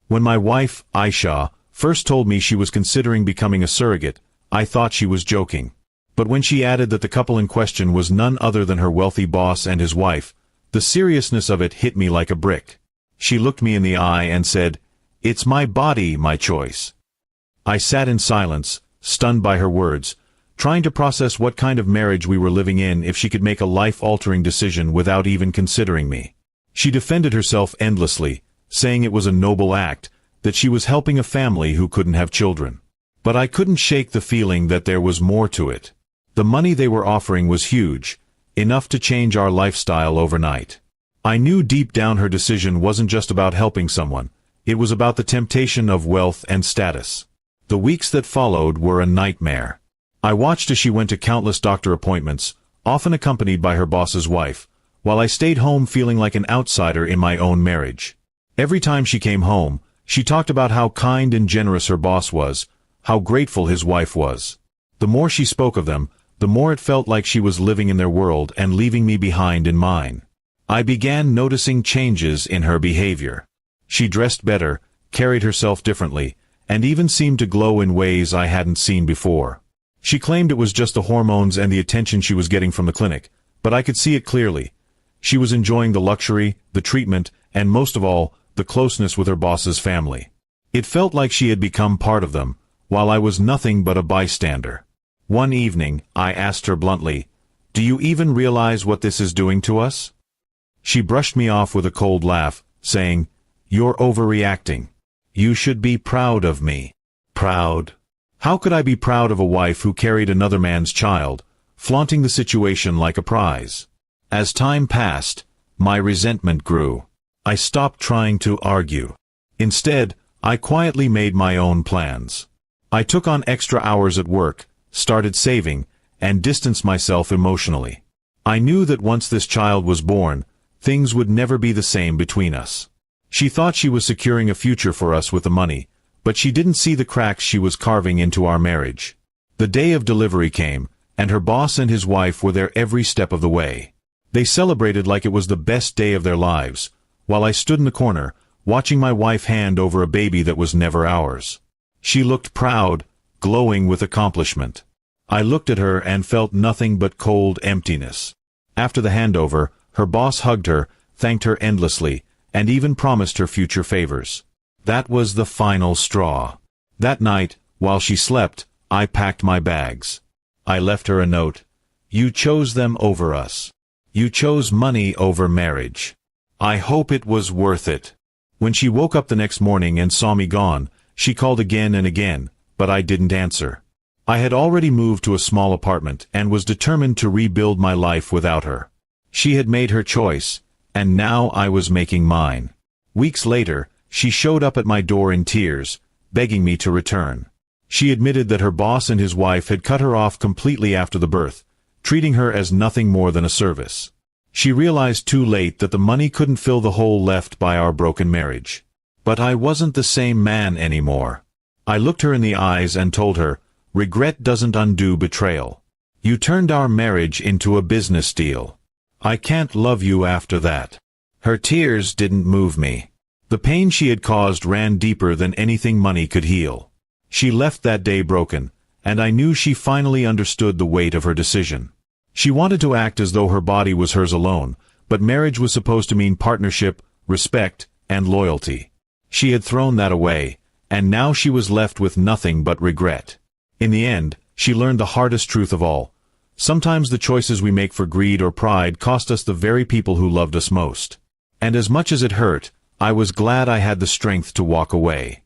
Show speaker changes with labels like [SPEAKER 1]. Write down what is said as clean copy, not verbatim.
[SPEAKER 1] When my wife, Aisha, first told me she was considering becoming a surrogate, I thought she was joking. But when she added that the couple in question was none other than her wealthy boss and his wife, the seriousness of it hit me like a brick. She looked me in the eye and said, "It's my body, my choice." I sat in silence, stunned by her words, trying to process what kind of marriage we were living in if she could make a life-altering decision without even considering me. She defended herself endlessly, saying it was a noble act, that she was helping a family who couldn't have children. But I couldn't shake the feeling that there was more to it. The money they were offering was huge, enough to change our lifestyle overnight. I knew deep down her decision wasn't just about helping someone, it was about the temptation of wealth and status. The weeks that followed were a nightmare. I watched as she went to countless doctor appointments, often accompanied by her boss's wife, while I stayed home feeling like an outsider in my own marriage. Every time she came home, she talked about how kind and generous her boss was, how grateful his wife was. The more she spoke of them, the more it felt like she was living in their world and leaving me behind in mine. I began noticing changes in her behavior. She dressed better, carried herself differently, and even seemed to glow in ways I hadn't seen before. She claimed it was just the hormones and the attention she was getting from the clinic, but I could see it clearly. She was enjoying the luxury, the treatment, and most of all, the closeness with her boss's family. It felt like she had become part of them, while I was nothing but a bystander. One evening, I asked her bluntly, "Do you even realize what this is doing to us?" She brushed me off with a cold laugh, saying, "You're overreacting. You should be proud of me." Proud? How could I be proud of a wife who carried another man's child, flaunting the situation like a prize? As time passed, my resentment grew. I stopped trying to argue. Instead, I quietly made my own plans. I took on extra hours at work, started saving, and distanced myself emotionally. I knew that once this child was born, things would never be the same between us. She thought she was securing a future for us with the money, but she didn't see the cracks she was carving into our marriage. The day of delivery came, and her boss and his wife were there every step of the way. They celebrated like it was the best day of their lives, while I stood in the corner, watching my wife hand over a baby that was never ours. She looked proud, glowing with accomplishment. I looked at her and felt nothing but cold emptiness. After the handover, her boss hugged her, thanked her endlessly, and even promised her future favors. That was the final straw. That night, while she slept, I packed my bags. I left her a note. "You chose them over us. You chose money over marriage. I hope it was worth it." When she woke up the next morning and saw me gone, she called again and again, but I didn't answer. I had already moved to a small apartment and was determined to rebuild my life without her. She had made her choice, and now I was making mine. Weeks later, she showed up at my door in tears, begging me to return. She admitted that her boss and his wife had cut her off completely after the birth, treating her as nothing more than a service. She realized too late that the money couldn't fill the hole left by our broken marriage. But I wasn't the same man anymore. I looked her in the eyes and told her, "Regret doesn't undo betrayal. You turned our marriage into a business deal. I can't love you after that." Her tears didn't move me. The pain she had caused ran deeper than anything money could heal. She left that day broken, and I knew she finally understood the weight of her decision. She wanted to act as though her body was hers alone, but marriage was supposed to mean partnership, respect, and loyalty. She had thrown that away, and now she was left with nothing but regret. In the end, she learned the hardest truth of all. Sometimes the choices we make for greed or pride cost us the very people who loved us most. And as much as it hurt, I was glad I had the strength to walk away.